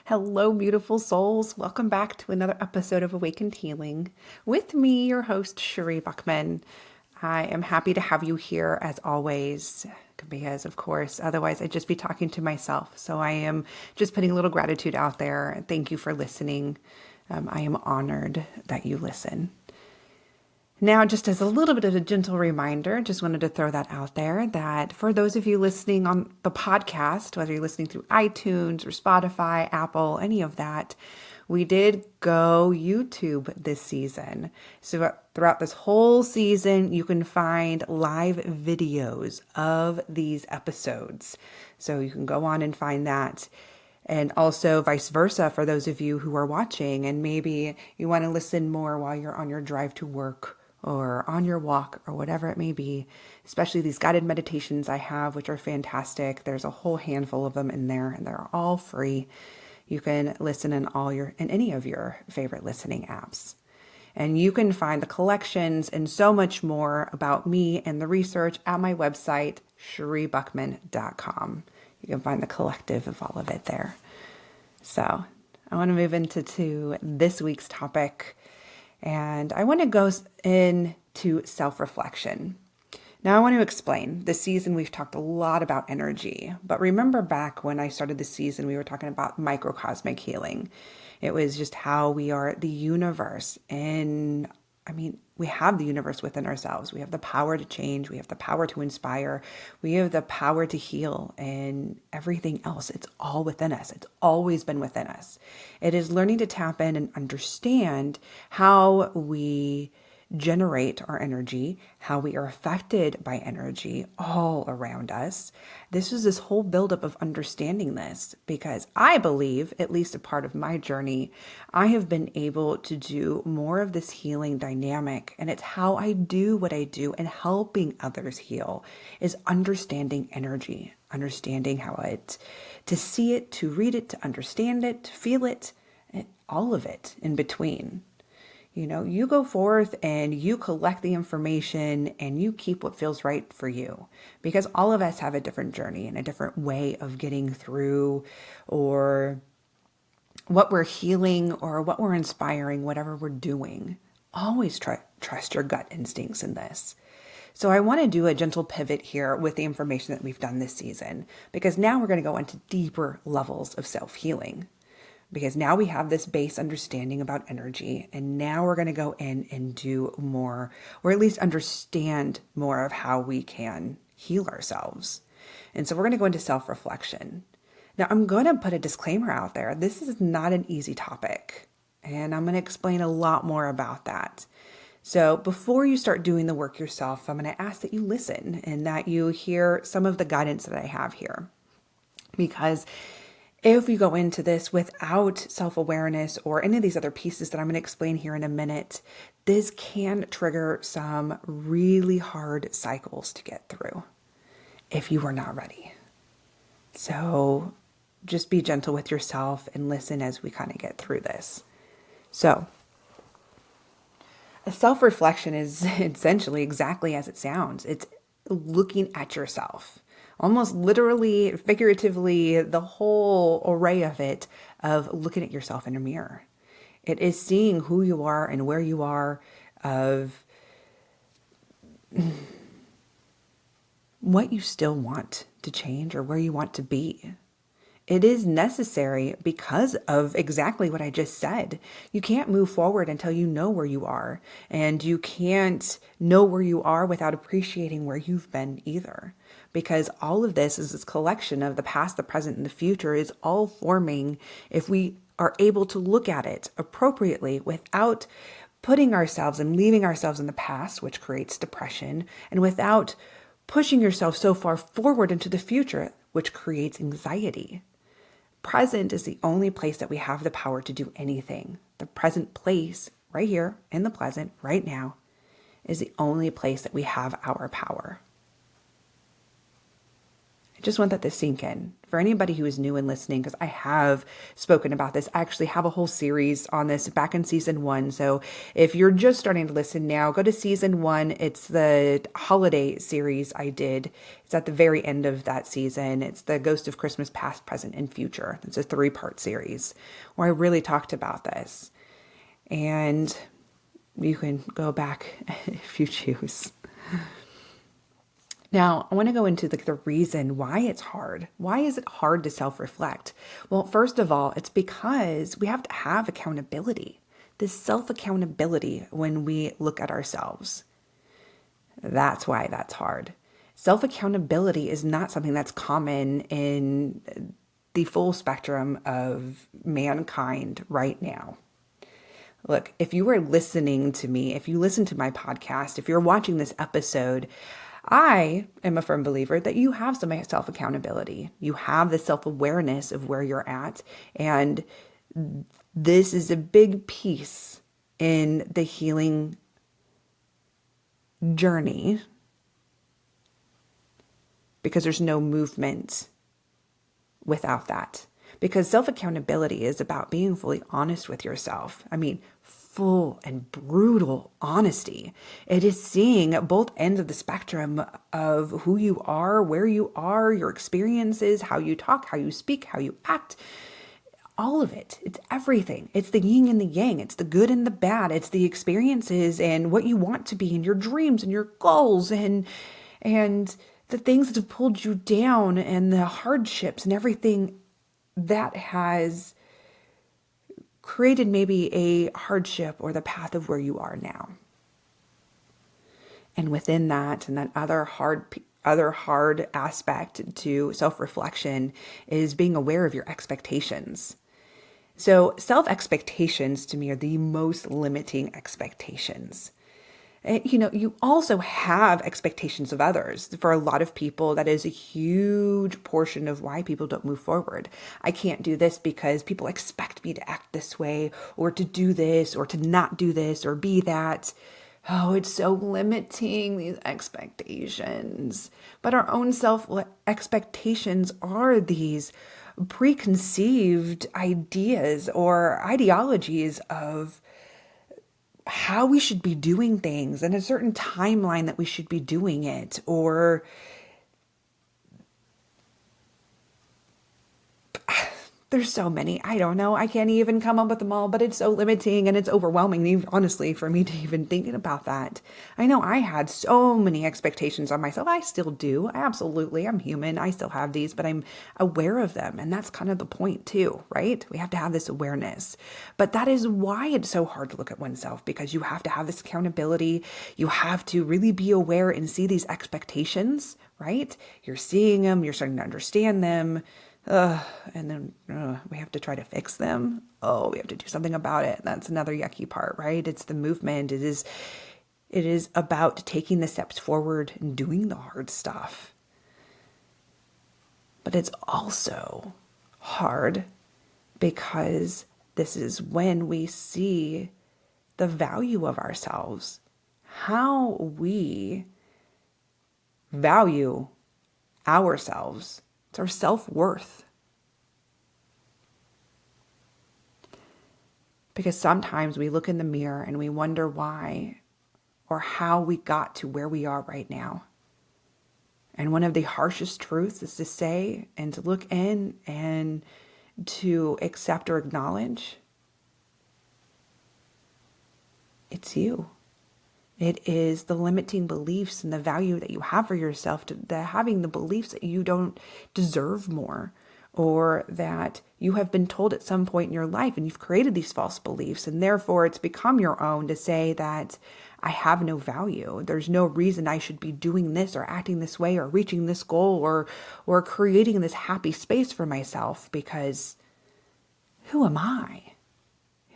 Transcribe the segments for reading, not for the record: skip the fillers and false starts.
Hello, beautiful souls. Welcome back to another episode of Awakened Healing with me, your host, Sheree Buckman. I am happy to have you here as always, because, of course, otherwise I'd just be talking to myself. So I am just putting a little gratitude out there. Thank you for listening. I am honored that you listen. Now, just as a little bit of a gentle reminder, just wanted to throw that out there that for those of you listening on the podcast, whether you're listening through iTunes or Spotify, Apple, any of that, we did go YouTube this season. So throughout this whole season, you can find live videos of these episodes. So you can go on and find that. And also vice versa for those of you who are watching and maybe you want to listen more while you're on your drive to work or on your walk or whatever it may be, especially these guided meditations I have, which are fantastic. There's a whole handful of them in there and they're all free. You can listen in any of your favorite listening apps. And you can find the collections and so much more about me and the research at my website, shereebuckman.com. You can find the collective of all of it there. So I want to move into this week's topic. And I want to go into self-reflection. Now I want to explain. This season we've talked a lot about energy, but remember back when I started the season, we were talking about microcosmic healing. It was just how we are the universe. And we have the universe within ourselves. We have the power to change. We have the power to inspire. We have the power to heal and everything else. It's all within us. It's always been within us. It is learning to tap in and understand how we generate our energy, how we are affected by energy all around us. This is this whole buildup of understanding this because I believe, at least a part of my journey, I have been able to do more of this healing dynamic. And it's how I do what I do and helping others heal is understanding energy, understanding to see it, to read it, to understand it, to feel it, and all of it in between. You go forth and you collect the information and you keep what feels right for you because all of us have a different journey and a different way of getting through or what we're healing or what we're inspiring, whatever we're doing. Always trust your gut instincts in this. So I want to do a gentle pivot here with the information that we've done this season because now we're going to go into deeper levels of self-healing. Because now we have this base understanding about energy, and now we're going to go in and do more, or at least understand more of how we can heal ourselves. And so we're going to go into self-reflection. Now, I'm going to put a disclaimer out there. This is not an easy topic, and I'm going to explain a lot more about that. So before you start doing the work yourself, I'm going to ask that you listen and that you hear some of the guidance that I have here. Because if you go into this without self-awareness or any of these other pieces that I'm going to explain here in a minute, this can trigger some really hard cycles to get through if you are not ready. So just be gentle with yourself and listen as we kind of get through this. So a self-reflection is essentially exactly as it sounds. It's looking at yourself. Almost literally, figuratively, the whole array of it, of looking at yourself in a mirror. It is seeing who you are and where you are, of what you still want to change or where you want to be. It is necessary because of exactly what I just said. You can't move forward until you know where you are, and you can't know where you are without appreciating where you've been either. Because all of this is this collection of the past, the present, and the future is all forming if we are able to look at it appropriately without putting ourselves and leaving ourselves in the past, which creates depression, and without pushing yourself so far forward into the future, which creates anxiety. Present is the only place that we have the power to do anything. The present place, right here in the present, right now, is the only place that we have our power. I just want that to sink in. For anybody who is new and listening, because I have spoken about this, I actually have a whole series on this back in season 1. So if you're just starting to listen now, go to season 1. It's the holiday series I did. It's at the very end of that season. It's the Ghost of Christmas Past, Present, and Future. It's a 3-part series where I really talked about this. And you can go back if you choose. Now, I want to go into the reason why it's hard. Why is it hard to self-reflect? Well, first of all, it's because we have to have accountability, this self-accountability when we look at ourselves. That's why that's hard. Self-accountability is not something that's common in the full spectrum of mankind right now. Look, if you are listening to me, if you listen to my podcast, if you're watching this episode, I am a firm believer that you have some self-accountability. You have the self-awareness of where you're at. And this is a big piece in the healing journey because there's no movement without that. Because self-accountability is about being fully honest with yourself. I mean, full and brutal honesty. It is seeing both ends of the spectrum of who you are, where you are, your experiences, how you talk, how you speak, how you act. All of it. It's everything. It's the yin and the yang. It's the good and the bad. It's the experiences and what you want to be and your dreams and your goals and the things that have pulled you down and the hardships and everything that has created maybe a hardship or the path of where you are now. And within that, and that other hard aspect to self-reflection is being aware of your expectations. So self-expectations to me are the most limiting expectations. You also have expectations of others. For a lot of people, that is a huge portion of why people don't move forward. I can't do this because people expect me to act this way, or to do this, or to not do this, or be that. Oh, it's so limiting, these expectations. But our own self-expectations are these preconceived ideas or ideologies of how we should be doing things and a certain timeline that we should be doing it, or there's so many. I don't know. I can't even come up with them all, but it's so limiting and it's overwhelming, honestly, for me to even think about that. I know I had so many expectations on myself. I still do. Absolutely. I'm human. I still have these, but I'm aware of them. And that's kind of the point too, right? We have to have this awareness. But that is why it's so hard to look at oneself, because you have to have this accountability. You have to really be aware and see these expectations, right? You're seeing them. You're starting to understand them. And then we have to try to fix them. Oh, we have to do something about it. That's another yucky part, right? It's the movement. It is about taking the steps forward and doing the hard stuff. But it's also hard because this is when we see the value of ourselves, how we value ourselves. It's our self-worth. Because sometimes we look in the mirror and we wonder why or how we got to where we are right now. And one of the harshest truths is to say and to look in and to accept or acknowledge it's you. It is the limiting beliefs and the value that you have for yourself, having the beliefs that you don't deserve more, or that you have been told at some point in your life and you've created these false beliefs, and therefore it's become your own to say that I have no value. There's no reason I should be doing this or acting this way or reaching this goal or creating this happy space for myself, because who am I?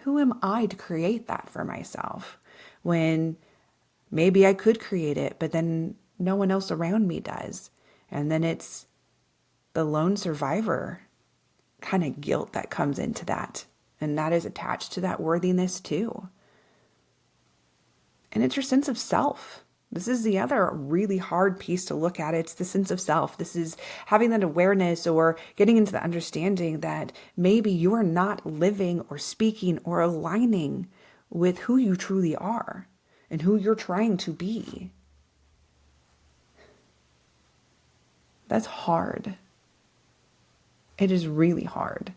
Who am I to create that for myself when maybe I could create it, but then no one else around me does? And then it's the lone survivor kind of guilt that comes into that. And that is attached to that worthiness too. And it's your sense of self. This is the other really hard piece to look at. It's the sense of self. This is having that awareness or getting into the understanding that maybe you are not living or speaking or aligning with who you truly are and who you're trying to be. That's hard. It is really hard.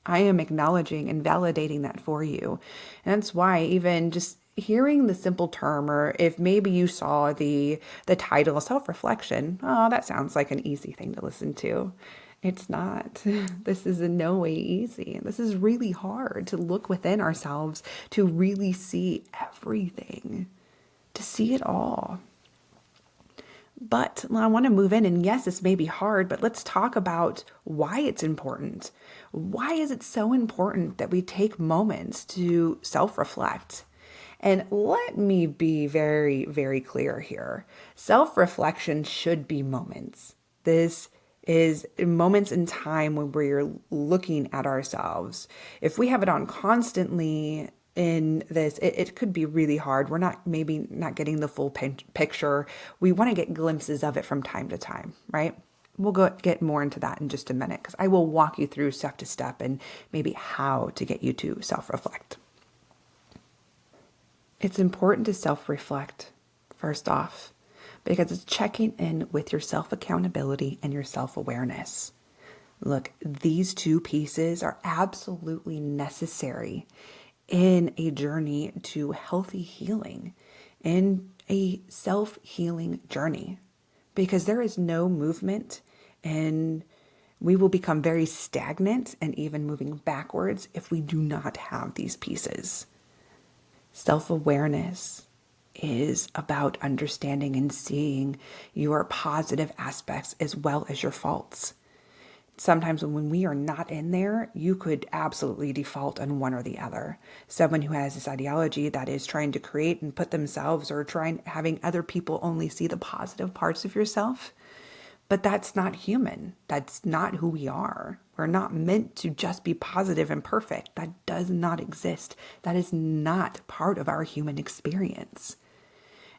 I am acknowledging and validating that for you. And that's why even just hearing the simple term, or if maybe you saw the title self-reflection, oh, that sounds like an easy thing to listen to. It's not. This is in no way easy. This is really hard to look within ourselves, to really see everything, to see it all. But I want to move in, and yes, this may be hard, but let's talk about why it's important. Why is it so important that we take moments to self-reflect? And let me be very, very clear here. Self-reflection should be moments. This is moments in time when we're looking at ourselves. If we have it on constantly, in this, it could be really hard. We're maybe not getting the full picture. We want to get glimpses of it from time to time, right? We'll get more into that in just a minute, because I will walk you through step to step and maybe how to get you to self-reflect. It's important to self-reflect, first off, because it's checking in with your self-accountability and your self-awareness. Look, these two pieces are absolutely necessary in a journey to healthy healing, in a self-healing journey, because there is no movement, and we will become very stagnant and even moving backwards if we do not have these pieces. Self-awareness is about understanding and seeing your positive aspects as well as your faults. Sometimes when we are not in there, you could absolutely default on one or the other. Someone who has this ideology that is trying to create and put themselves, or having other people only see the positive parts of yourself. But that's not human. That's not who we are. We're not meant to just be positive and perfect. That does not exist. That is not part of our human experience.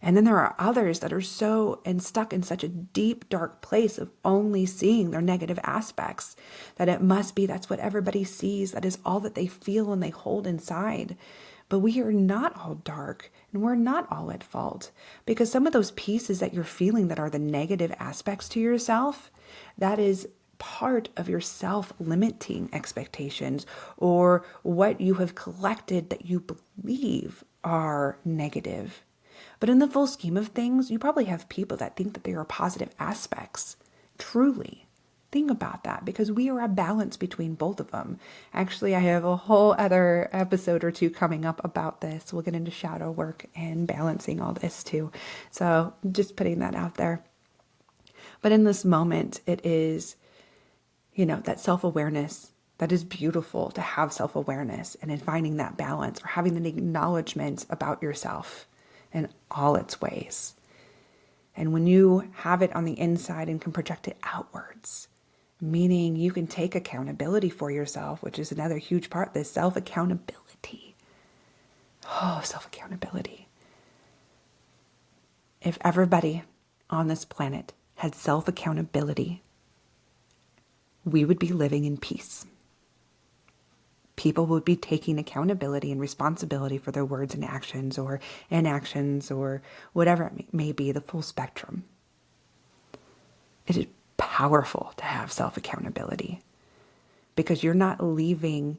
And then there are others that are so stuck in such a deep, dark place of only seeing their negative aspects, that it must be that's what everybody sees. That is all that they feel and they hold inside. But we are not all dark, and we're not all at fault, because some of those pieces that you're feeling that are the negative aspects to yourself, that is part of your self-limiting expectations, or what you have collected that you believe are negative. But in the full scheme of things, you probably have people that think that they are positive aspects. Truly. Think about that, because we are a balance between both of them. Actually, I have a whole other episode or two coming up about this. We'll get into shadow work and balancing all this too. So just putting that out there. But in this moment, it is, that self-awareness. That is beautiful, to have self-awareness, and in finding that balance, or having an acknowledgement about yourself in all its ways. And when you have it on the inside and can project it outwards, meaning you can take accountability for yourself, which is another huge part, this self-accountability. Oh, self-accountability. If everybody on this planet had self-accountability, we would be living in peace. People would be taking accountability and responsibility for their words and actions, or inactions, or whatever it may be, the full spectrum. It is powerful to have self-accountability, because you're not leaving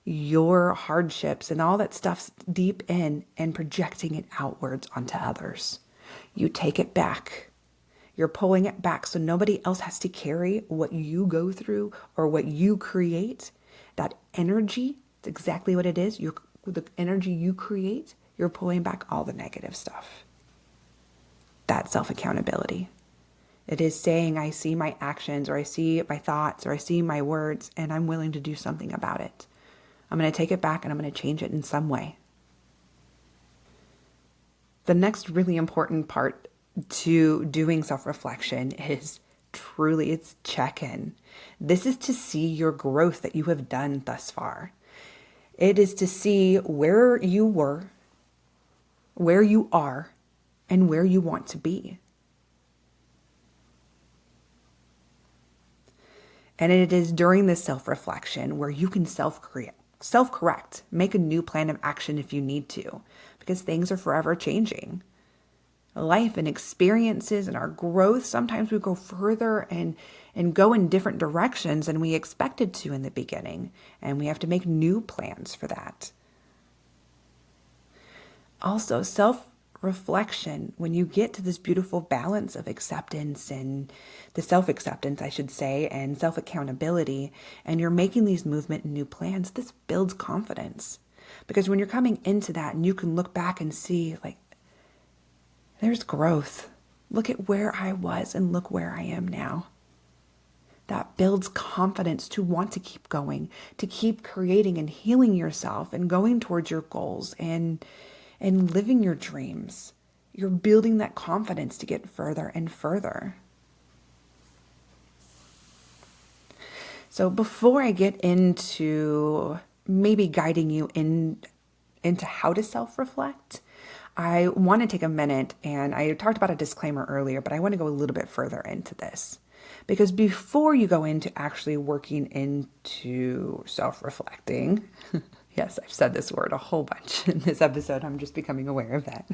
your hardships and all that stuff deep in and projecting it outwards onto others. You take it back. You're pulling it back so nobody else has to carry what you go through or what you create. That energy, it's exactly what it is. The energy you create, you're pulling back all the negative stuff. That's self-accountability. It is saying, I see my actions, or I see my thoughts, or I see my words, and I'm willing to do something about it. I'm going to take it back, and I'm going to change it in some way. The next really important part to doing self-reflection is truly, it's check-in. This is to see your growth that you have done thus far. It is to see where you were, where you are, and where you want to be. And it is during this self-reflection where you can self-correct, make a new plan of action if you need to, because things are forever changing. Life and experiences and our growth, sometimes we go further and go in different directions than we expected to in the beginning. And we have to make new plans for that. Also, self-reflection, when you get to this beautiful balance of acceptance and the self-acceptance, I should say, and self-accountability, and you're making these movement and new plans, this builds confidence. Because when you're coming into that and you can look back and see, like, there's growth. Look at where I was and look where I am now. That builds confidence to want to keep going, to keep creating and healing yourself and going towards your goals and living your dreams. You're building that confidence to get further and further. So before I get into maybe guiding you into how to self-reflect, I want to take a minute, and I talked about a disclaimer earlier, but I want to go a little bit further into this. Because before you go into actually working into self-reflecting, yes, I've said this word a whole bunch in this episode, I'm just becoming aware of that.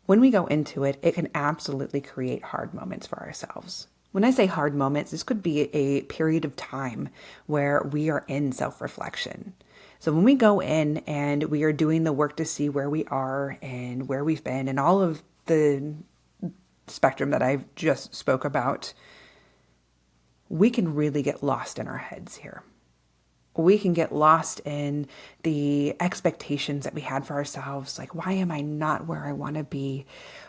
When we go into it, it can absolutely create hard moments for ourselves. When I say hard moments, this could be a period of time where we are in self-reflection. So when we go in and we are doing the work to see where we are and where we've been and all of the spectrum that I've just spoke about, we can really get lost in our heads here. We can get lost in the expectations that we had for ourselves. Like, why am I not where I want to be?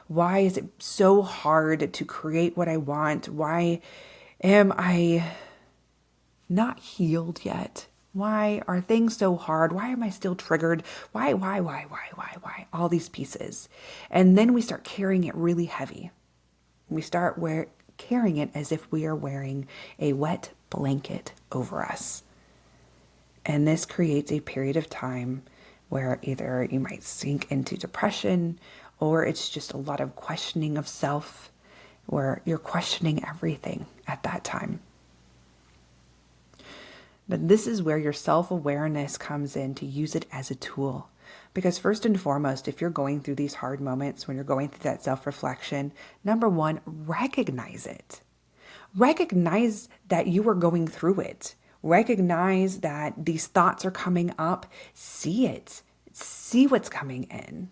Why is it so hard to create what I want? Why am I not healed yet? Why are things so hard? Why am I still triggered? Why? All these pieces. And then we start carrying it really heavy. We start carrying it as if we are wearing a wet blanket over us. And this creates a period of time where either you might sink into depression or it's just a lot of questioning of self, where you're questioning everything at that time. But this is where your self-awareness comes in to use it as a tool. Because first and foremost, if you're going through these hard moments, when you're going through that self-reflection, number one, recognize it. Recognize that you are going through it. Recognize that these thoughts are coming up. See it. See what's coming in.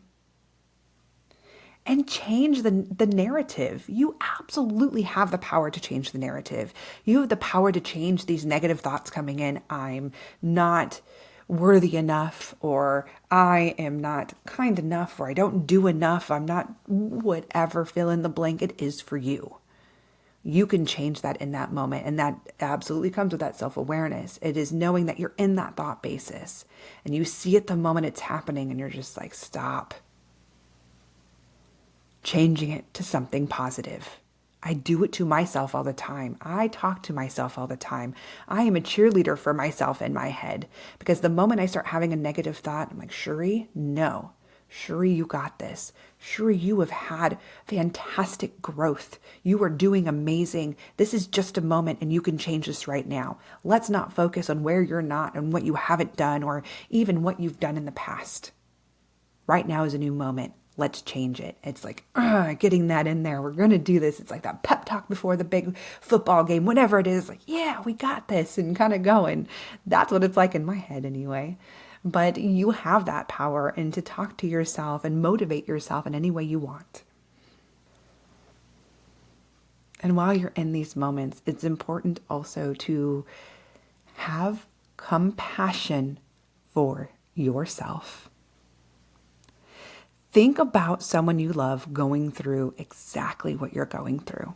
And change the narrative. You absolutely have the power to change the narrative. You have the power to change these negative thoughts coming in. I'm not worthy enough, or I am not kind enough, or I don't do enough. I'm not whatever fill in the blank it is for you. You can change that in that moment. And that absolutely comes with that self-awareness. It is knowing that you're in that thought basis and you see it the moment it's happening and you're just like, stop. Changing it to something positive. I do it to myself all the time. I talk to myself all the time. I am a cheerleader for myself in my head, because the moment I start having a negative thought, I'm like, Sheree, no. Sheree, you got this. Sheree, you have had fantastic growth. You are doing amazing. This is just a moment and you can change this right now. Let's not focus on where you're not and what you haven't done or even what you've done in the past. Right now is a new moment. Let's change it. It's like, getting that in there. We're going to do this. It's like that pep talk before the big football game, whatever it is. Like, yeah, we got this, and kind of going. That's what it's like in my head anyway. But you have that power, and to talk to yourself and motivate yourself in any way you want. And while you're in these moments, it's important also to have compassion for yourself. Think about someone you love going through exactly what you're going through.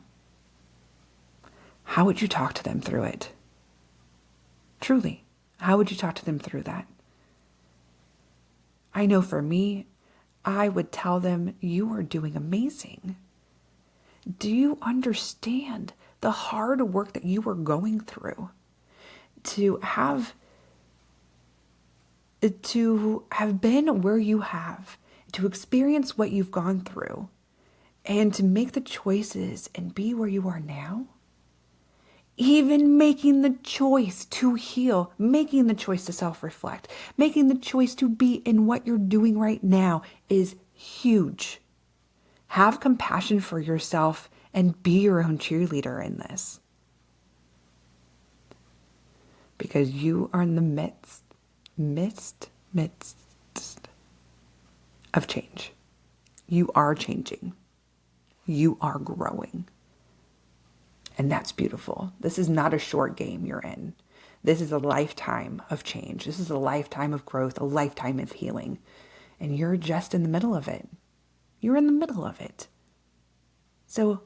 How would you talk to them through it? Truly, how would you talk to them through that? I know for me, I would tell them, you are doing amazing. Do you understand the hard work that you are going through? To have to have been where you have, to experience what you've gone through, and to make the choices and be where you are now, even making the choice to heal, making the choice to self-reflect, making the choice to be in what you're doing right now is huge. Have compassion for yourself and be your own cheerleader in this. Because you are in the midst of change. You are changing. You are growing. And that's beautiful. This is not a short game you're in. This is a lifetime of change. This is a lifetime of growth, a lifetime of healing. And you're just in the middle of it. You're in the middle of it. So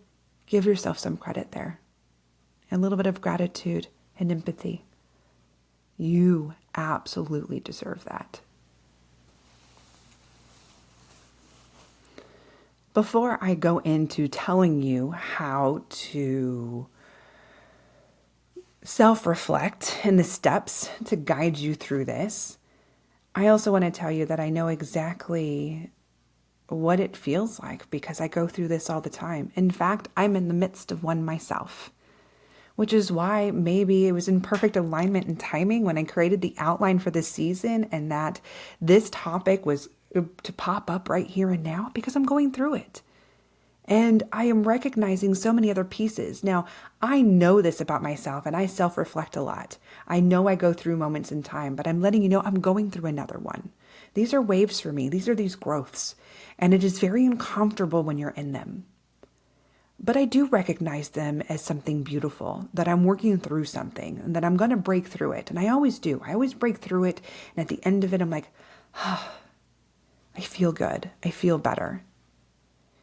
give yourself some credit there. A little bit of gratitude and empathy. You absolutely deserve that. Before I go into telling you how to self-reflect and the steps to guide you through this, I also want to tell you that I know exactly what it feels like because I go through this all the time. In fact, I'm in the midst of one myself, which is why maybe it was in perfect alignment and timing when I created the outline for this season and that this topic was to pop up right here and now because I'm going through it. And I am recognizing so many other pieces. Now, I know this about myself and I self-reflect a lot. I know I go through moments in time, but I'm letting you know I'm going through another one. These are waves for me. These are these growths. And it is very uncomfortable when you're in them. But I do recognize them as something beautiful, that I'm working through something and that I'm going to break through it. And I always do. I always break through it. And at the end of it, I'm like, I feel good. I feel better.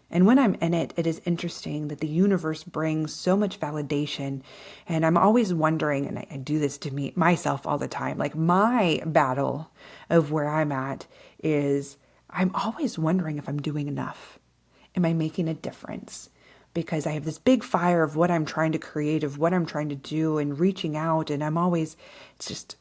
And when I'm in it, it is interesting that the universe brings so much validation. And I'm always wondering, and I do this to myself all the time, like my battle of where I'm at is I'm always wondering if I'm doing enough. Am I making a difference? Because I have this big fire of what I'm trying to create, of what I'm trying to do and reaching out. And I'm always, it's just,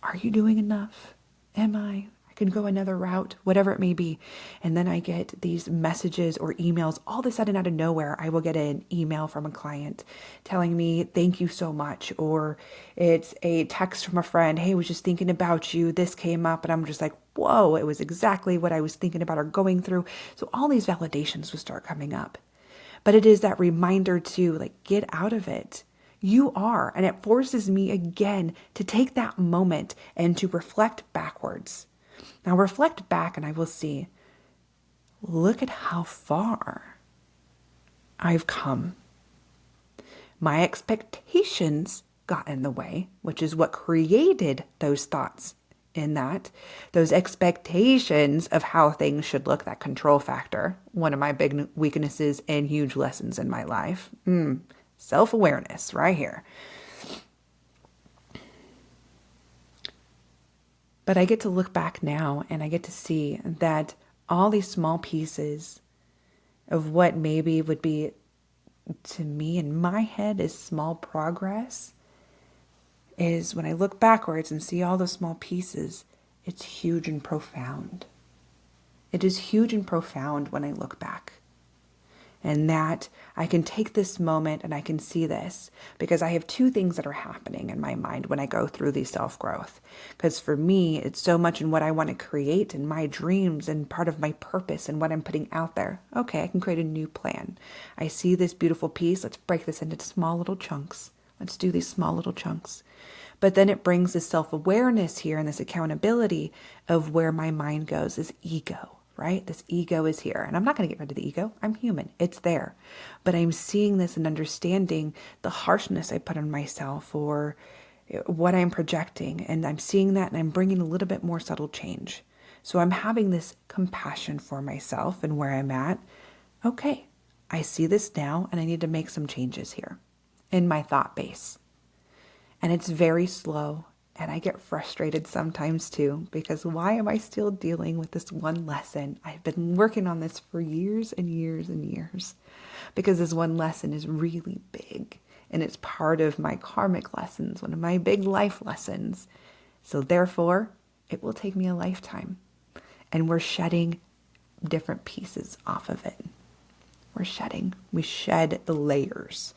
are you doing enough? Am I? Can go another route, whatever it may be. And then I get these messages or emails all of a sudden out of nowhere. I will get an email from a client telling me, thank you so much. Or it's a text from a friend. Hey, I was just thinking about you. This came up. And I'm just like, whoa, it was exactly what I was thinking about or going through. So all these validations will start coming up. But it is that reminder to like, get out of it. You are. And it forces me again to take that moment and to reflect backwards. Now reflect back and I will see, look at how far I've come. My expectations got in the way, which is what created those thoughts in that. Those expectations of how things should look, that control factor, one of my big weaknesses and huge lessons in my life. Self-awareness right here. But I get to look back now and I get to see that all these small pieces of what maybe would be to me in my head is small progress is when I look backwards and see all those small pieces, it's huge and profound. It is huge and profound when I look back. And that I can take this moment and I can see this because I have two things that are happening in my mind when I go through these self-growth. Because for me, it's so much in what I want to create and my dreams and part of my purpose and what I'm putting out there. Okay, I can create a new plan. I see this beautiful piece. Let's break this into small little chunks. Let's do these small little chunks. But then it brings this self-awareness here and this accountability of where my mind goes, this ego. Right? This ego is here. And I'm not going to get rid of the ego. I'm human. It's there. But I'm seeing this and understanding the harshness I put on myself or what I'm projecting. And I'm seeing that and I'm bringing a little bit more subtle change. So I'm having this compassion for myself and where I'm at. Okay, I see this now and I need to make some changes here in my thought base. And it's very slow. And I get frustrated sometimes too, because why am I still dealing with this one lesson? I've been working on this for years and years and years, because this one lesson is really big and it's part of my karmic lessons, one of my big life lessons. So therefore, it will take me a lifetime. And we're shedding different pieces off of it. We shed the layers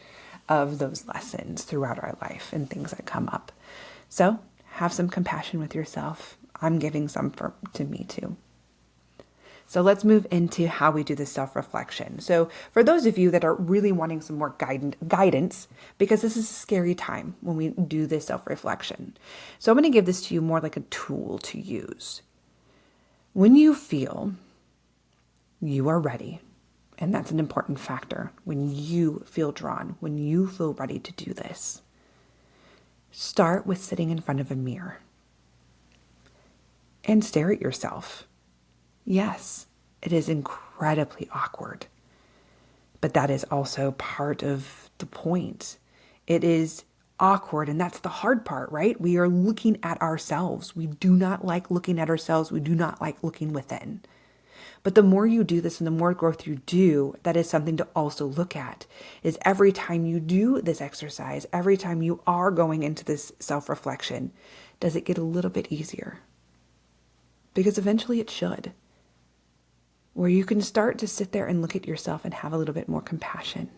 of those lessons throughout our life and things that come up. So have some compassion with yourself. I'm giving some to me too. So let's move into how we do the self-reflection. So for those of you that are really wanting some more guidance, because this is a scary time when we do this self-reflection. So I'm going to give this to you more like a tool to use. When you feel you are ready, and that's an important factor, when you feel drawn, when you feel ready to do this, start with sitting in front of a mirror and stare at yourself. Yes, it is incredibly awkward, but that is also part of the point. It is awkward, and that's the hard part, right? We are looking at ourselves. We do not like looking at ourselves. We do not like looking within. But the more you do this and the more growth you do, that is something to also look at, is every time you do this exercise, every time you are going into this self-reflection, does it get a little bit easier? Because eventually it should. Where you can start to sit there and look at yourself and have a little bit more compassion.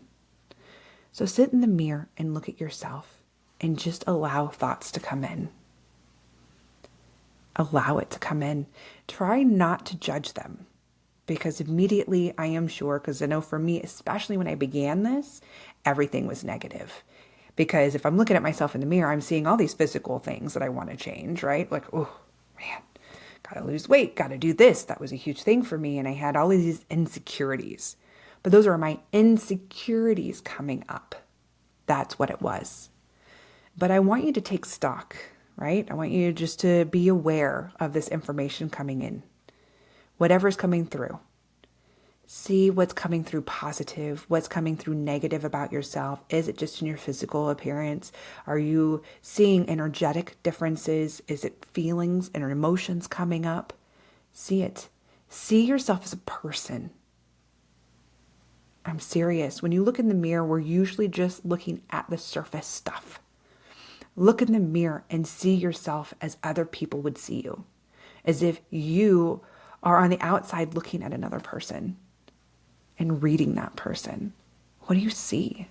So sit in the mirror and look at yourself and just allow thoughts to come in. Allow it to come in. Try not to judge them, because immediately I am sure, because I know for me, especially when I began this, everything was negative. Because if I'm looking at myself in the mirror, I'm seeing all these physical things that I want to change, right? Like, oh man, gotta lose weight, gotta do this. That was a huge thing for me. And I had all of these insecurities. But those are my insecurities coming up. That's what it was. But I want you to take stock, right? I want you just to be aware of this information coming in. Whatever's coming through. See what's coming through positive, what's coming through negative about yourself. Is it just in your physical appearance? Are you seeing energetic differences? Is it feelings and emotions coming up? See it. See yourself as a person. I'm serious. When you look in the mirror, we're usually just looking at the surface stuff. Look in the mirror and see yourself as other people would see you. As if you are on the outside looking at another person and reading that person. What do you see?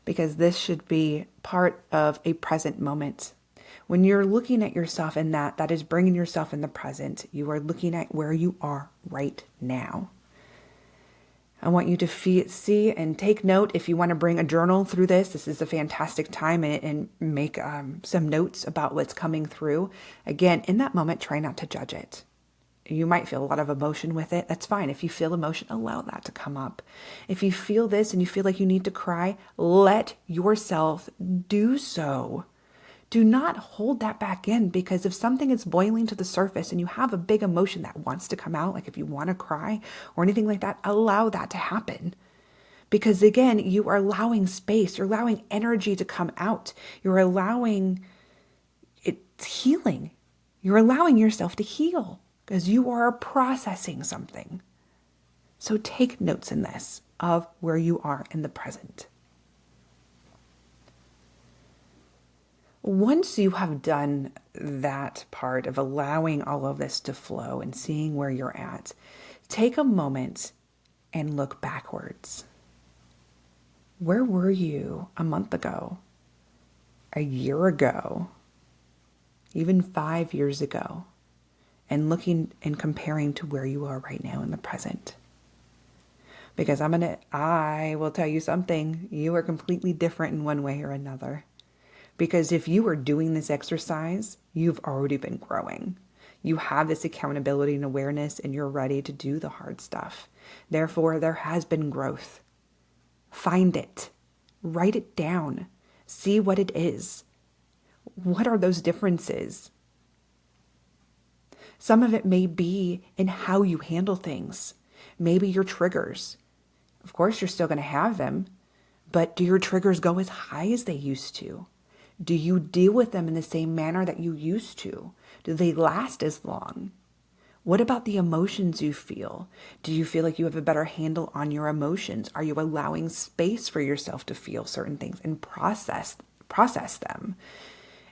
Because this should be part of a present moment. When you're looking at yourself in that is bringing yourself in the present. You are looking at where you are right now. I want you to see and take note. If you want to bring a journal through this, this is a fantastic time, and make some notes about what's coming through. Again, in that moment, try not to judge it. You might feel a lot of emotion with it. That's fine. If you feel emotion, allow that to come up. If you feel this and you feel like you need to cry, let yourself do so. Do not hold that back in, because if something is boiling to the surface and you have a big emotion that wants to come out, like if you want to cry or anything like that, allow that to happen. Because again, you are allowing space, you're allowing energy to come out. You're allowing it healing. You're allowing yourself to heal because you are processing something. So take notes in this of where you are in the present. Once you have done that part of allowing all of this to flow and seeing where you're at, take a moment and look backwards. Where were you a month ago, a year ago, even 5 years ago, and looking and comparing to where you are right now in the present? Because I will tell you something, you are completely different in one way or another. Because if you are doing this exercise, you've already been growing. You have this accountability and awareness, and you're ready to do the hard stuff. Therefore, there has been growth. Find it. Write it down. See what it is. What are those differences? Some of it may be in how you handle things. Maybe your triggers. Of course, you're still going to have them, but do your triggers go as high as they used to? Do you deal with them in the same manner that you used to? Do they last as long? What about the emotions you feel? Do you feel like you have a better handle on your emotions? Are you allowing space for yourself to feel certain things and process process them.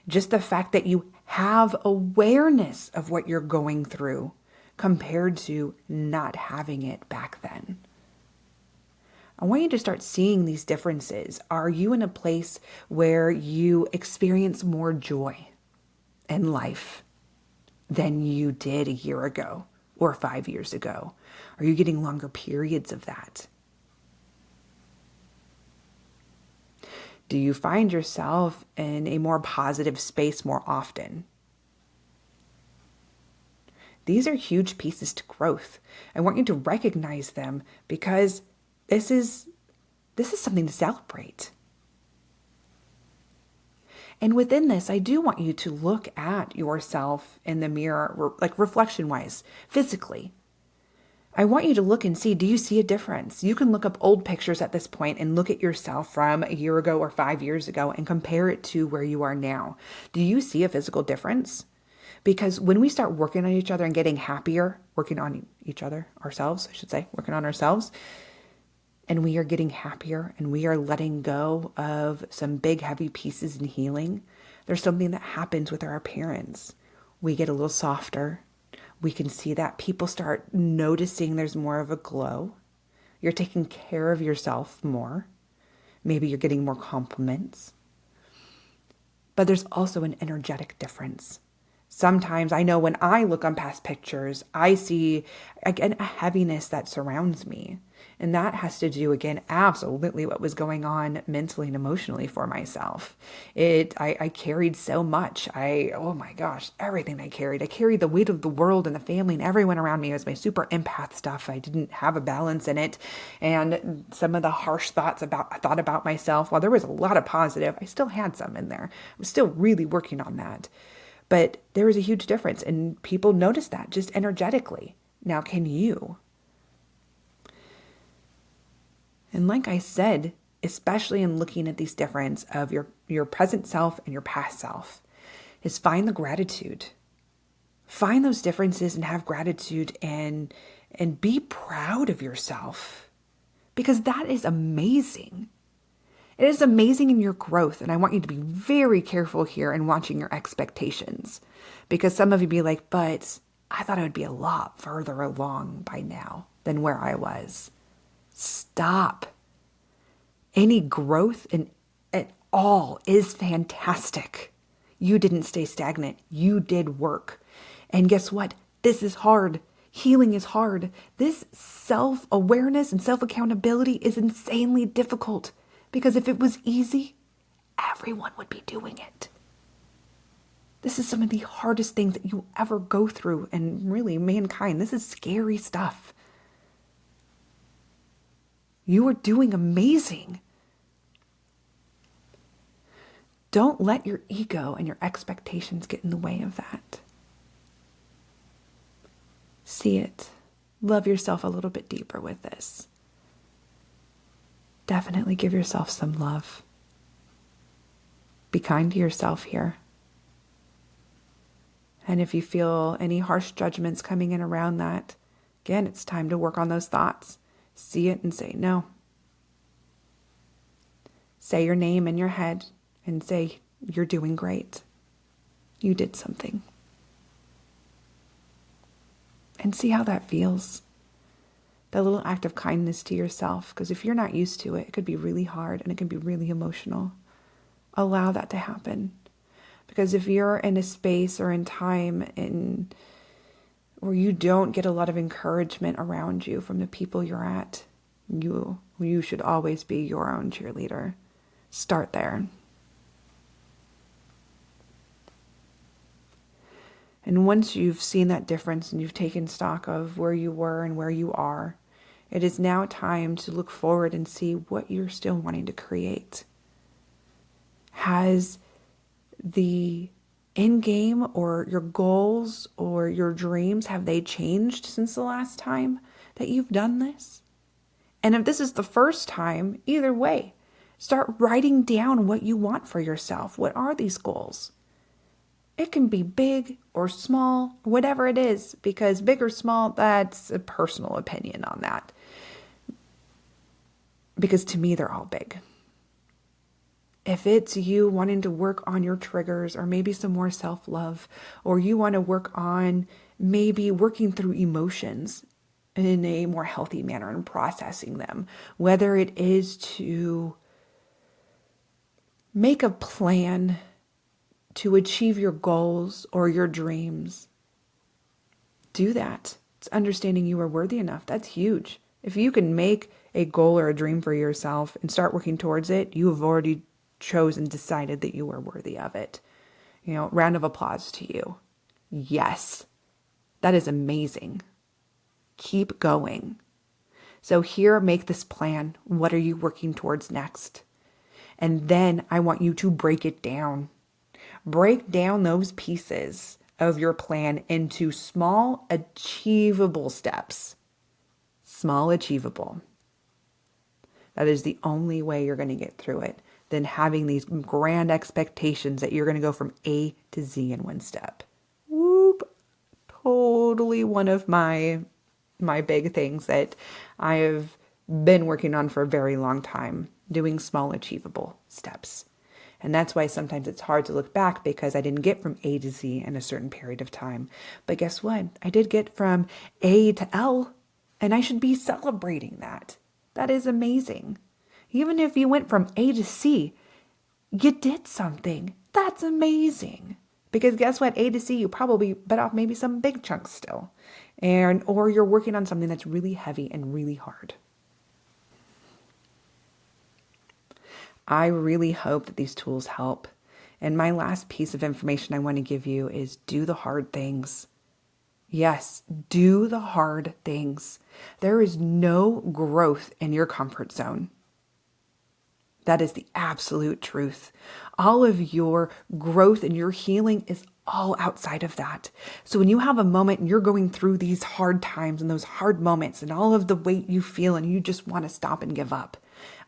Just the fact that you have awareness of what you're going through compared to not having it back then. I want you to start seeing these differences. Are you in a place where you experience more joy in life than you did a year ago or 5 years ago? Are you getting longer periods of that? Do you find yourself in a more positive space more often? These are huge pieces to growth. I want you to recognize them because this is something to celebrate. And within this, I do want you to look at yourself in the mirror, like reflection-wise, physically. I want you to look and see, do you see a difference? You can look up old pictures at this point and look at yourself from a year ago or 5 years ago and compare it to where you are now. Do you see a physical difference? Because when we start working on each other and getting happier, working on each other, ourselves, I should say, working on ourselves, and we are getting happier and we are letting go of some big, heavy pieces in healing, there's something that happens with our appearance. We get a little softer. We can see that people start noticing there's more of a glow. You're taking care of yourself more. Maybe you're getting more compliments. But there's also an energetic difference. Sometimes I know when I look on past pictures, I see, again, a heaviness that surrounds me. And that has to do, again, absolutely what was going on mentally and emotionally for myself. I carried so much. Oh my gosh, everything I carried. I carried the weight of the world and the family and everyone around me. It was my super empath stuff. I didn't have a balance in it. And some of the harsh thoughts I thought about myself, while there was a lot of positive, I still had some in there. I was still really working on that. But there was a huge difference, and people noticed that just energetically. Now, can you? And like I said, especially in looking at these difference of your present self and your past self, is find the gratitude. Find those differences and have gratitude and be proud of yourself, because that is amazing. It is amazing in your growth, and I want you to be very careful here in watching your expectations, because some of you be like, but I thought I would be a lot further along by now than where I was. Stop. Any growth at all is fantastic. You didn't stay stagnant. You did work. And guess what? This is hard. Healing is hard. This self-awareness and self-accountability is insanely difficult. Because if it was easy, everyone would be doing it. This is some of the hardest things that you ever go through, and really mankind. This is scary stuff. You are doing amazing. Don't let your ego and your expectations get in the way of that. See it. Love yourself a little bit deeper with this. Definitely give yourself some love. Be kind to yourself here. And if you feel any harsh judgments coming in around that, again, it's time to work on those thoughts. See it and say no. Say your name in your head and say, you're doing great. You did something. And see how that feels. That little act of kindness to yourself, because if you're not used to it, it could be really hard and it can be really emotional. Allow that to happen. Because if you're in a space or in time where you don't get a lot of encouragement around you from the people you're at, you should always be your own cheerleader. Start there. And once you've seen that difference and you've taken stock of where you were and where you are, it is now time to look forward and see what you're still wanting to create. Has the end game or your goals or your dreams, have they changed since the last time that you've done this? And if this is the first time, either way, start writing down what you want for yourself. What are these goals? It can be big or small, whatever it is, because big or small, that's a personal opinion on that. Because to me, they're all big. If it's you wanting to work on your triggers or maybe some more self-love, or you want to work on maybe working through emotions in a more healthy manner and processing them, whether it is to make a plan to achieve your goals or your dreams, do that. It's understanding you are worthy enough. That's huge. If you can make a goal or a dream for yourself and start working towards it, you have already chosen, decided that you are worthy of it. Round of applause to you. Yes, that is amazing. Keep going. So here, make this plan. What are you working towards next? And then I want you to break it down. Break down those pieces of your plan into small, achievable steps. Small, achievable. That is the only way you're going to get through it, than having these grand expectations that you're going to go from A to Z in one step. Whoop. Totally one of my big things that I have been working on for a very long time, doing small, achievable steps. And that's why sometimes it's hard to look back, because I didn't get from A to Z in a certain period of time. But guess what? I did get from A to L, and I should be celebrating that. That is amazing. Even if you went from A to C, you did something. That's amazing. Because guess what? A to C, you probably bit off maybe some big chunks still. Or you're working on something that's really heavy and really hard. I really hope that these tools help. And my last piece of information I want to give you is do the hard things. Yes, do the hard things. There is no growth in your comfort zone. That is the absolute truth. All of your growth and your healing is all outside of that. So when you have a moment and you're going through these hard times and those hard moments and all of the weight you feel and you just want to stop and give up,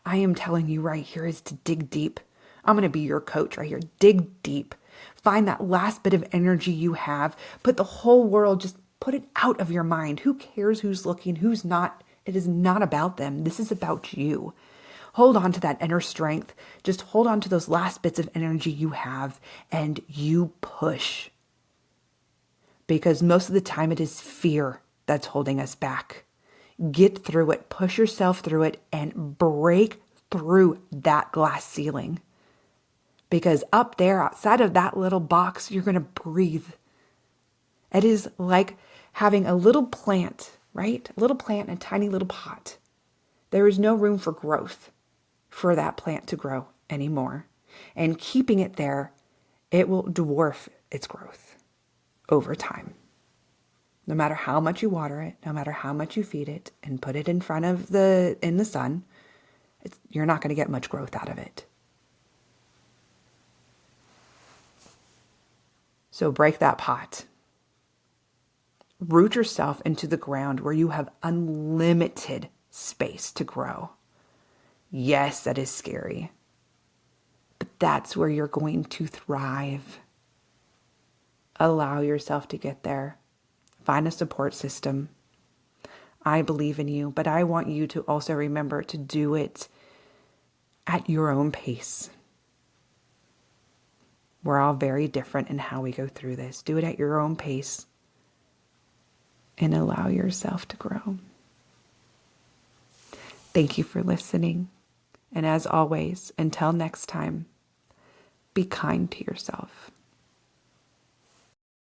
I am telling you right here is to dig deep. I'm going to be your coach right here. Dig deep. Find that last bit of energy you have. Put the whole world, just put it out of your mind. Who cares who's looking, who's not? It is not about them. This is about you. Hold on to that inner strength. Just hold on to those last bits of energy you have and you push. Because most of the time it is fear that's holding us back. Get through it, push yourself through it, and break through that glass ceiling. Because up there, outside of that little box, you're going to breathe. It is like having a little plant, right? A little plant in a tiny little pot. There is no room for growth for that plant to grow anymore. And keeping it there, it will dwarf its growth over time. No matter how much you water it, no matter how much you feed it and put it in the sun, you're not going to get much growth out of it. So break that pot. Root yourself into the ground where you have unlimited space to grow. Yes, that is scary, but that's where you're going to thrive. Allow yourself to get there. Find a support system. I believe in you, but I want you to also remember to do it at your own pace. We're all very different in how we go through this. Do it at your own pace and allow yourself to grow. Thank you for listening. And as always, until next time, be kind to yourself.